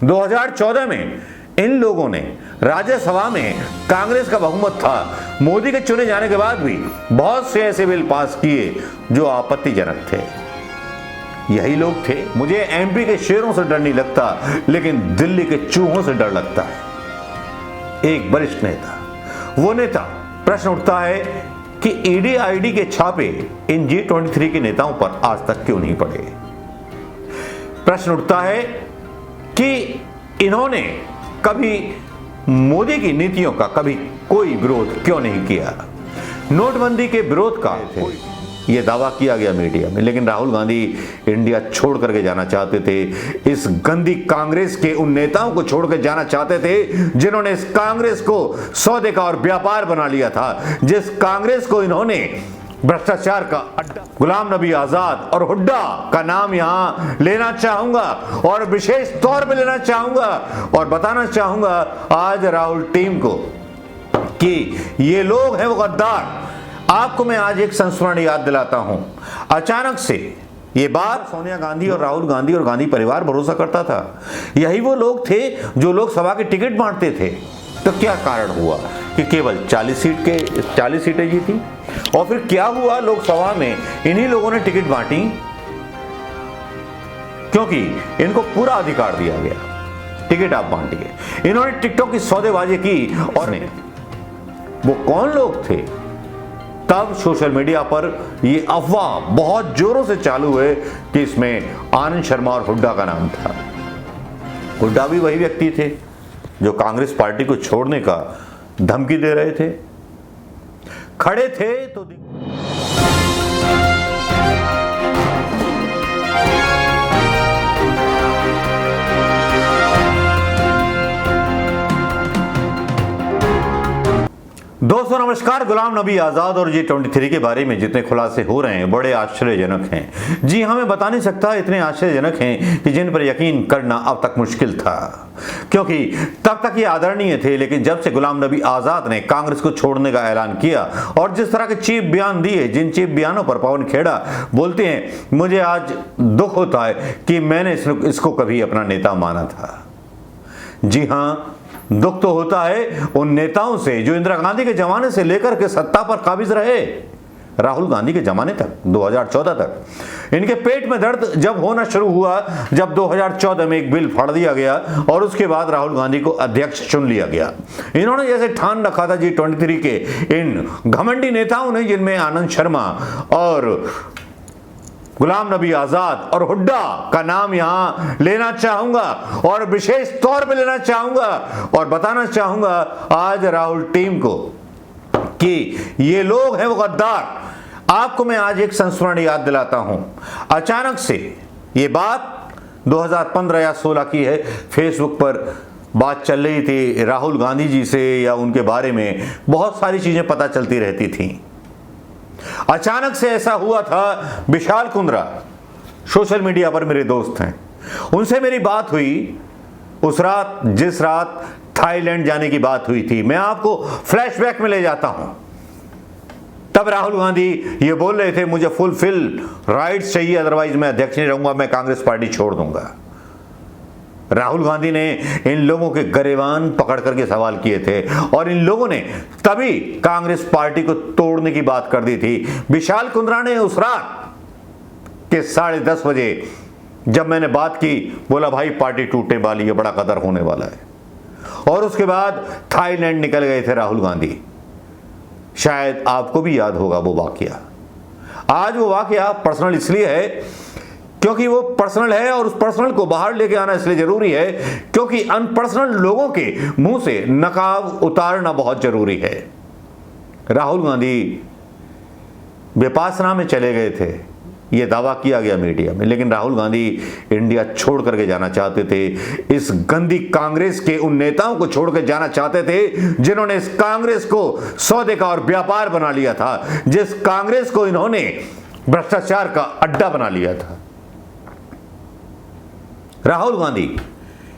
2014 में इन लोगों ने राज्यसभा में कांग्रेस का बहुमत था, मोदी के चुने जाने के बाद भी बहुत से ऐसे बिल पास किए जो आपत्तिजनक थे। यही लोग थे। मुझे एमपी के शेरों से डर नहीं लगता, लेकिन दिल्ली के चूहों से डर लगता है। एक वरिष्ठ नेता, वो नेता, प्रश्न उठता है कि ईडी आईडी के छापे इन G23 के नेताओं पर आज तक क्यों नहीं पड़े। प्रश्न उठता है कि इन्होंने कभी मोदी की नीतियों का कभी कोई विरोध क्यों नहीं किया। नोटबंदी के विरोध का यह दावा किया गया मीडिया में, लेकिन राहुल गांधी इंडिया छोड़ करके जाना चाहते थे। इस गंदी कांग्रेस के उन नेताओं को छोड़ कर जाना चाहते थे जिन्होंने इस कांग्रेस को सौदे का और व्यापार बना लिया था, जिस कांग्रेस को इन्होंने भ्रष्टाचार का अड्डा। गुलाम नबी आजाद और हुड्डा का नाम यहां लेना चाहूंगा और विशेष तौर पे लेना चाहूंगा और बताना चाहूंगा आज राहुल टीम को कि ये लोग हैं वो गद्दार। आपको मैं आज एक संस्मरण याद दिलाता हूं। अचानक से ये बात सोनिया गांधी और राहुल गांधी और गांधी परिवार भरोसा करता था। यही वो लोग थे जो लोकसभा के टिकट बांटते थे। तो क्या कारण हुआ कि केवल 40 सीटें जीती? और फिर क्या हुआ लोकसभा में इन्हीं लोगों ने टिकट बांटी, क्योंकि इनको पूरा अधिकार दिया गया, टिकट आप बांटिए। इन्होंने टिकटों की सौदेबाजी की। और वो कौन लोग थे? तब सोशल मीडिया पर ये अफवाह बहुत जोरों से चालू हुए कि इसमें आनंद शर्मा और हुड्डा का नाम था। हुड्डा भी वही व्यक्ति थे जो कांग्रेस पार्टी को छोड़ने का धमकी दे रहे थे। खड़े थे तो दोस्तों नमस्कार। गुलाम नबी आजाद और G23 के बारे में जितने खुलासे हो रहे हैं बड़े आश्चर्यजनक हैं। जी हाँ, मैं बता नहीं सकता, इतने आश्चर्यजनक हैं कि जिन पर यकीन करना अब तक मुश्किल था, क्योंकि तब तक ये आदरणीय थे। लेकिन जब से गुलाम नबी आजाद ने कांग्रेस को छोड़ने का ऐलान किया और जिस तरह के चीप बयान दिए, जिन चीप बयानों पर पवन खेड़ा बोलते हैं, मुझे आज दुख होता है कि मैंने इसको कभी अपना नेता माना था। जी हाँ, दुख तो होता है उन नेताओं से जो इंदिरा गांधी के जमाने से लेकर के सत्ता पर काबिज रहे, राहुल गांधी के जमाने तक, 2014 तक। इनके पेट में दर्द जब होना शुरू हुआ जब 2014 में एक बिल फाड़ दिया गया और उसके बाद राहुल गांधी को अध्यक्ष चुन लिया गया। इन्होंने जैसे ठान रखा था G23 के इन घमंडी नेताओं ने, जिनमें आनंद शर्मा और गुलाम नबी आजाद और हुड्डा का नाम यहां लेना चाहूंगा और विशेष तौर पे लेना चाहूंगा और बताना चाहूंगा आज राहुल टीम को कि ये लोग हैं वो गद्दार। आपको मैं आज एक संस्मरण याद दिलाता हूं। अचानक से ये बात 2015 या 16 की है। फेसबुक पर बात चल रही थी राहुल गांधी जी से या उनके बारे में बहुत सारी चीजें पता चलती रहती थी। अचानक से ऐसा हुआ था, विशाल कुंद्रा सोशल मीडिया पर मेरे दोस्त हैं, उनसे मेरी बात हुई उस रात जिस रात थाईलैंड जाने की बात हुई थी। मैं आपको फ्लैशबैक में ले जाता हूं। तब राहुल गांधी ये बोल रहे थे मुझे फुलफिल राइट्स चाहिए, अदरवाइज मैं अध्यक्ष नहीं रहूंगा, मैं कांग्रेस पार्टी छोड़ दूंगा। राहुल गांधी ने इन लोगों के गरेबान पकड़ करके सवाल किए थे और इन लोगों ने तभी कांग्रेस पार्टी को तोड़ने की बात कर दी थी। विशाल कुंद्रा ने उस रात के 10:30 बजे जब मैंने बात की, बोला भाई पार्टी टूटने वाली है, बड़ा कदर होने वाला है। और उसके बाद थाईलैंड निकल गए थे राहुल गांधी। शायद आपको भी याद होगा वो वाकया। आज वो वाकया पर्सनल इसलिए है क्योंकि वो पर्सनल है और उस पर्सनल को बाहर लेके आना इसलिए जरूरी है क्योंकि अनपर्सनल लोगों के मुंह से नकाब उतारना बहुत जरूरी है। राहुल गांधी विपासना में चले गए थे, ये दावा किया गया मीडिया में, लेकिन राहुल गांधी इंडिया छोड़ करके जाना चाहते थे। इस गंदी कांग्रेस के उन नेताओं को छोड़ कर जाना चाहते थे जिन्होंने इस कांग्रेस को सौदे का और व्यापार बना लिया था, जिस कांग्रेस को इन्होंने भ्रष्टाचार का अड्डा बना लिया था। राहुल गांधी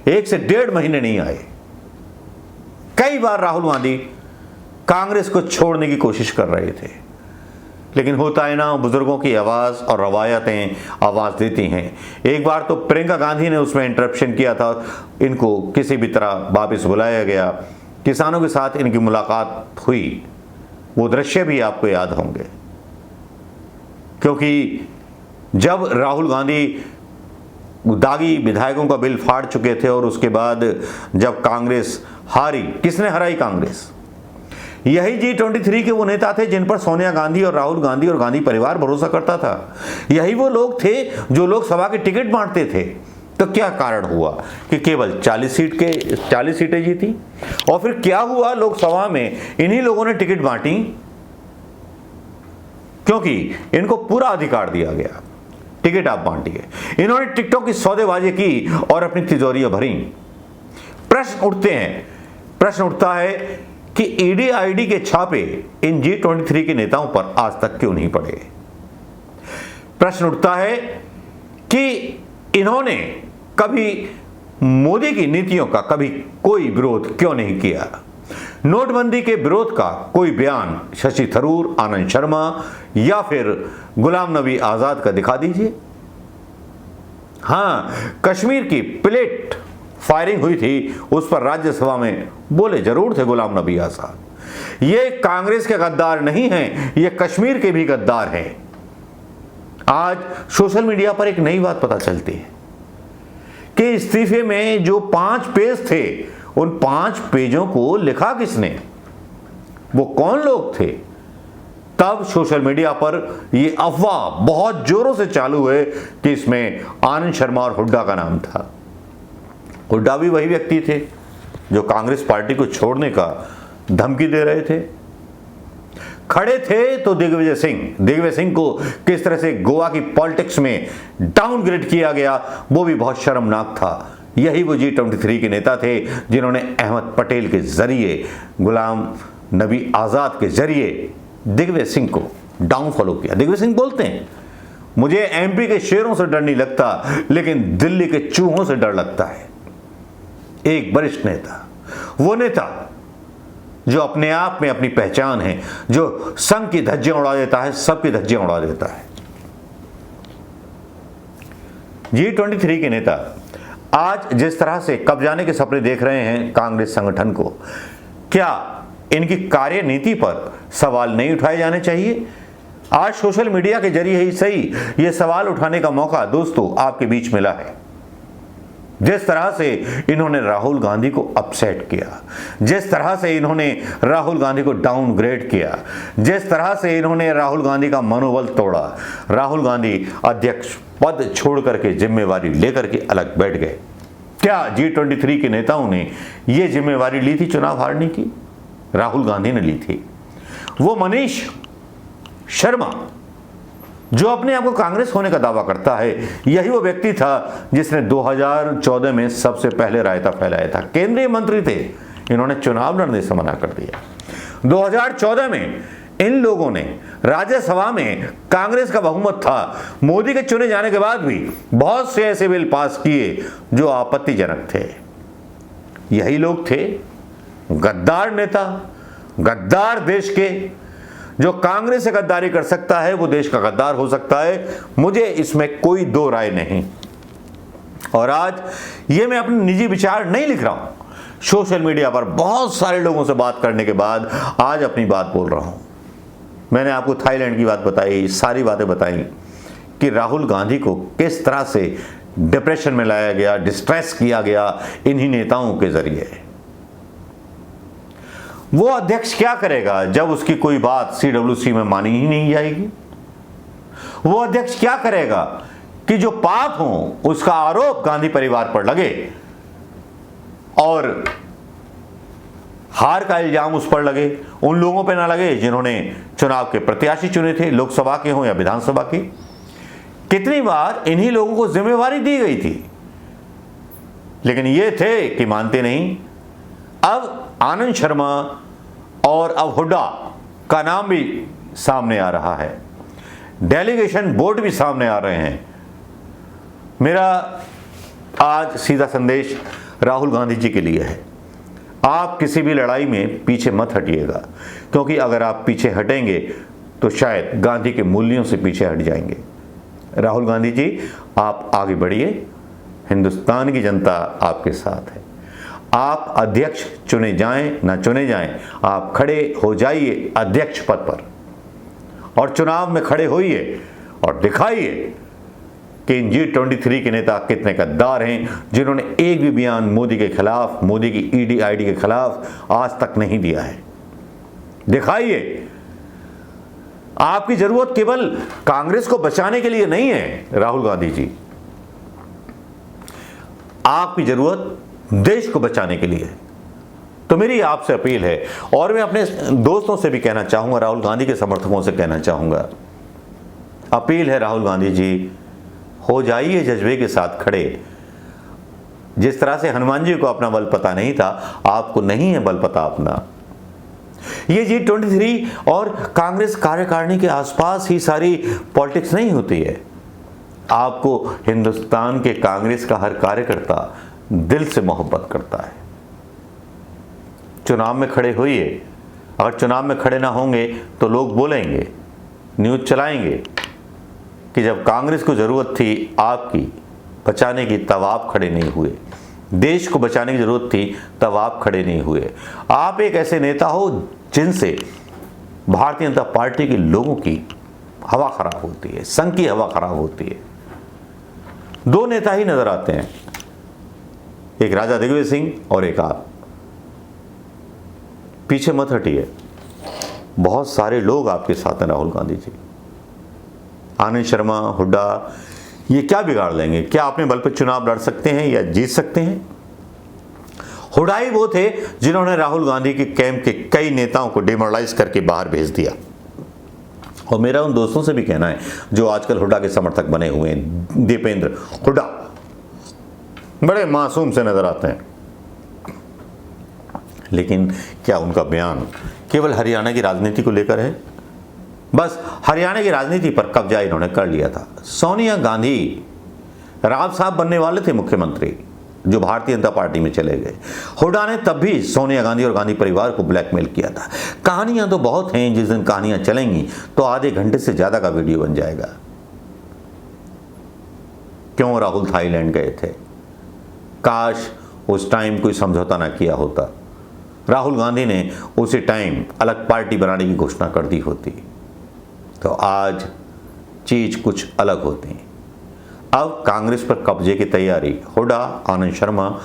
1 से 1.5 महीने नहीं आए। कई बार राहुल गांधी कांग्रेस को छोड़ने की कोशिश कर रहे थे। लेकिन होता है ना, बुजुर्गों की आवाज़ और रवायतें आवाज़ देती हैं। एक बार तो प्रियंका गांधी ने उसमें इंटरप्शन किया था, इनको किसी भी तरह वापस बुलाया गया, किसानों के साथ इनकी मुलाकात हुई। वो दृश्य भी आपको याद होंगे, क्योंकि जब राहुल गांधी दागी विधायकों का बिल फाड़ चुके थे और उसके बाद जब कांग्रेस हारी, किसने हराई? कांग्रेस। यही G23 के वो नेता थे जिन पर सोनिया गांधी और राहुल गांधी और गांधी परिवार भरोसा करता था। यही वो लोग थे जो लोकसभा के टिकट बांटते थे। तो क्या कारण हुआ कि केवल 40 सीटें जीती? और फिर क्या हुआ लोकसभा में? इन्हीं लोगों ने टिकट बांटी क्योंकि इनको पूरा अधिकार दिया गया, टिकट आप बांटिए। इन्होंने टिकटों की सौदेबाजी की और अपनी तिजोरियां भरी। प्रश्न उठता है कि ईडी आईडी के छापे इन G23 के नेताओं पर आज तक क्यों नहीं पड़े? प्रश्न उठता है कि इन्होंने कभी मोदी की नीतियों का कभी कोई विरोध क्यों नहीं किया? नोटबंदी के विरोध का कोई बयान शशि थरूर, आनंद शर्मा या फिर गुलाम नबी आजाद का दिखा दीजिए। हां, कश्मीर की प्लेट फायरिंग हुई थी, उस पर राज्यसभा में बोले जरूर थे गुलाम नबी आजाद। ये कांग्रेस के गद्दार नहीं हैं, ये कश्मीर के भी गद्दार हैं। आज सोशल मीडिया पर एक नई बात पता चलती है कि इस्तीफे में जो 5 पेज थे, उन 5 पेजों को लिखा किसने? वो कौन लोग थे? तब सोशल मीडिया पर ये अफवाह बहुत जोरों से चालू है कि इसमें आनंद शर्मा और हुड्डा का नाम था। हुड्डा भी वही व्यक्ति थे जो कांग्रेस पार्टी को छोड़ने का धमकी दे रहे थे। खड़े थे तो दिग्विजय सिंह को किस तरह से गोवा की पॉलिटिक्स में डाउनग्रेड किया गया, वो भी बहुत शर्मनाक था। यही वो G23 के नेता थे जिन्होंने अहमद पटेल के जरिए, गुलाम नबी आजाद के जरिए दिग्विजय सिंह को डाउन फॉलो किया। दिग्विजय सिंह बोलते हैं, मुझे एमपी के शेरों से डर नहीं लगता, लेकिन दिल्ली के चूहों से डर लगता है। एक वरिष्ठ नेता, वो नेता जो अपने आप में अपनी पहचान है, जो संघ की धज्जियां उड़ा देता है, सबकी धज्जियां उड़ा देता है। G23 के नेता आज जिस तरह से कब्जाने के सपने देख रहे हैं कांग्रेस संगठन को, क्या इनकी कार्यनीति पर सवाल नहीं उठाए जाने चाहिए? आज सोशल मीडिया के जरिए ही सही, यह सवाल उठाने का मौका दोस्तों आपके बीच मिला है। जिस तरह से इन्होंने राहुल गांधी को अपसेट किया, जिस तरह से इन्होंने राहुल गांधी को डाउनग्रेड किया, जिस तरह से इन्होंने राहुल गांधी का मनोबल तोड़ा, राहुल गांधी अध्यक्ष पद छोड़ करके जिम्मेवारी लेकर के अलग बैठ गए। क्या G23 के नेताओं ने यह जिम्मेवारी ली थी चुनाव हारने की? राहुल गांधी ने ली थी। वो मनीष शर्मा जो अपने आप को कांग्रेस होने का दावा करता है, यही वो व्यक्ति था जिसने 2014 में सबसे पहले रायता फैलाया था। केंद्रीय मंत्री थे, इन्होंने चुनाव लड़ने से मना कर दिया। 2014 में इन लोगों ने राज्यसभा में, कांग्रेस का बहुमत था, मोदी के चुने जाने के बाद भी बहुत से ऐसे बिल पास किए जो आपत्तिजनक थे। यही लोग थे गद्दार नेता, गद्दार देश के। जो कांग्रेस से गद्दारी कर सकता है वो देश का गद्दार हो सकता है, मुझे इसमें कोई दो राय नहीं। और आज ये मैं अपने निजी विचार नहीं लिख रहा हूं, सोशल मीडिया पर बहुत सारे लोगों से बात करने के बाद आज अपनी बात बोल रहा हूं। मैंने आपको थाईलैंड की बात बताई, सारी बातें बताई कि राहुल गांधी को किस तरह से डिप्रेशन में लाया गया, डिस्ट्रेस किया गया इन्हीं नेताओं के जरिए। वो अध्यक्ष क्या करेगा जब उसकी कोई बात CWC में मानी ही नहीं जाएगी? वो अध्यक्ष क्या करेगा कि जो पाप हो उसका आरोप गांधी परिवार पर लगे और हार का इल्जाम उस पर लगे, उन लोगों पर ना लगे जिन्होंने चुनाव के प्रत्याशी चुने थे, लोकसभा के हों या विधानसभा के। कितनी बार इन्हीं लोगों को जिम्मेवारी दी गई थी, लेकिन ये थे कि मानते नहीं। अब आनंद शर्मा और अब हुड्डा का नाम भी सामने आ रहा है, डेलीगेशन बोर्ड भी सामने आ रहे हैं। मेरा आज सीधा संदेश राहुल गांधी जी के लिए है, आप किसी भी लड़ाई में पीछे मत हटिएगा, क्योंकि अगर आप पीछे हटेंगे तो शायद गांधी के मूल्यों से पीछे हट जाएंगे। राहुल गांधी जी, आप आगे बढ़िए, हिंदुस्तान की जनता आपके साथ है। आप अध्यक्ष चुने जाएं ना चुने जाएं, आप खड़े हो जाइए अध्यक्ष पद पर और चुनाव में खड़े होइए और दिखाइए कि इन G23 के नेता कितने गद्दार हैं, जिन्होंने एक भी बयान मोदी के खिलाफ, मोदी की ईडी आईडी के खिलाफ आज तक नहीं दिया है। दिखाइए। आपकी जरूरत केवल कांग्रेस को बचाने के लिए नहीं है राहुल गांधी जी, आपकी जरूरत देश को बचाने के लिए है। तो मेरी आपसे अपील है, और मैं अपने दोस्तों से भी कहना चाहूंगा, राहुल गांधी के समर्थकों से कहना चाहूंगा, अपील है राहुल गांधी जी, हो जाइए जज्बे के साथ खड़े। जिस तरह से हनुमान जी को अपना बल पता नहीं था, आपको नहीं है बल पता अपना। ये G23 और कांग्रेस कार्यकारिणी के आसपास ही सारी पॉलिटिक्स नहीं होती है। आपको हिंदुस्तान के कांग्रेस का हर कार्यकर्ता दिल से मोहब्बत करता है। चुनाव में खड़े होइए। अगर चुनाव में खड़े ना होंगे तो लोग बोलेंगे, न्यूज़ चलाएंगे कि जब कांग्रेस को जरूरत थी आपकी बचाने की, तब आप खड़े नहीं हुए। देश को बचाने की जरूरत थी, तब आप खड़े नहीं हुए। आप एक ऐसे नेता हो जिनसे भारतीय जनता पार्टी के लोगों की हवा खराब होती है, संघ की हवा खराब होती है। दो नेता ही नजर आते हैं, एक राजा दिग्विजय सिंह और एक आप। पीछे मत हटिए, बहुत सारे लोग आपके साथ हैं राहुल गांधी जी। आनंद शर्मा, हुड्डा, ये क्या बिगाड़ लेंगे? क्या अपने बल पर चुनाव लड़ सकते हैं या जीत सकते हैं? हुड्डा ही वो थे जिन्होंने राहुल गांधी के कैंप के कई नेताओं को डिमोरलाइज करके बाहर भेज दिया। और मेरा उन दोस्तों से भी कहना है जो आजकल हुड्डा के समर्थक बने हुए हैं, दीपेंद्र हुड्डा बड़े मासूम से नजर आते हैं, लेकिन क्या उनका बयान केवल हरियाणा की राजनीति को लेकर है? बस हरियाणा की राजनीति पर कब्जा इन्होंने कर लिया था। सोनिया गांधी, राव साहब बनने वाले थे मुख्यमंत्री, जो भारतीय जनता पार्टी में चले गए। हुड्डा ने तब भी सोनिया गांधी और गांधी परिवार को ब्लैकमेल किया था। कहानियां तो बहुत हैं, जिस दिन कहानियां चलेंगी तो आधे घंटे से ज्यादा का वीडियो बन जाएगा। क्यों राहुल थाईलैंड गए थे? काश उस टाइम कोई समझौता ना किया होता, राहुल गांधी ने उसी टाइम अलग पार्टी बनाने की घोषणा कर दी होती, तो आज चीज कुछ अलग होती। अब कांग्रेस पर कब्जे की तैयारी हुड्डा, आनंद शर्मा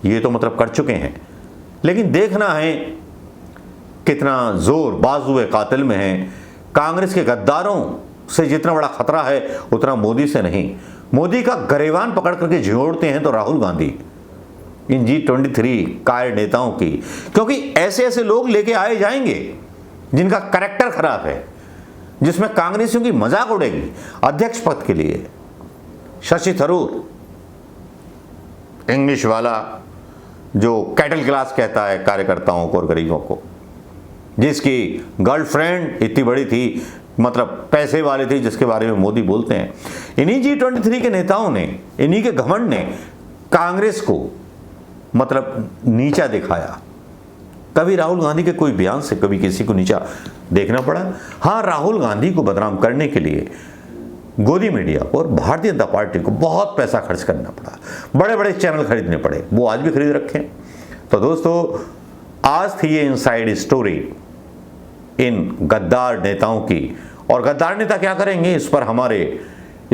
ये तो मतलब कर चुके हैं, लेकिन देखना है कितना जोर बाजुए कातिल में है। कांग्रेस के गद्दारों से जितना बड़ा खतरा है उतना मोदी से नहीं। मोदी का गरेवान पकड़ करके झिड़ोड़ते हैं तो राहुल गांधी इन G23 कार्य नेताओं की, क्योंकि ऐसे ऐसे लोग लेके आए जाएंगे जिनका कैरेक्टर खराब है, जिसमें कांग्रेसियों की मजाक उड़ेगी। अध्यक्ष पद के लिए शशि थरूर, इंग्लिश वाला जो कैटल क्लास कहता है कार्यकर्ताओं को और गरीबों को, जिसकी गर्लफ्रेंड इतनी बड़ी थी, मतलब पैसे वाले थे, जिसके बारे में मोदी बोलते हैं। इन्हीं G23 के नेताओं ने, इन्हीं के घमंड ने कांग्रेस को मतलब नीचा दिखाया। कभी राहुल गांधी के कोई बयान से कभी किसी को नीचा देखना पड़ा? हाँ, राहुल गांधी को बदनाम करने के लिए गोदी मीडिया और भारतीय जनता पार्टी को बहुत पैसा खर्च करना पड़ा, बड़े बड़े चैनल खरीदने पड़े, वो आज भी खरीद रखे हैं। तो दोस्तों, आज थी ये इनसाइड स्टोरी इन गद्दार नेताओं की, और गद्दार नेता क्या करेंगे इस पर हमारे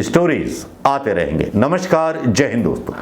स्टोरीज आते रहेंगे। नमस्कार, जय हिंद दोस्तों।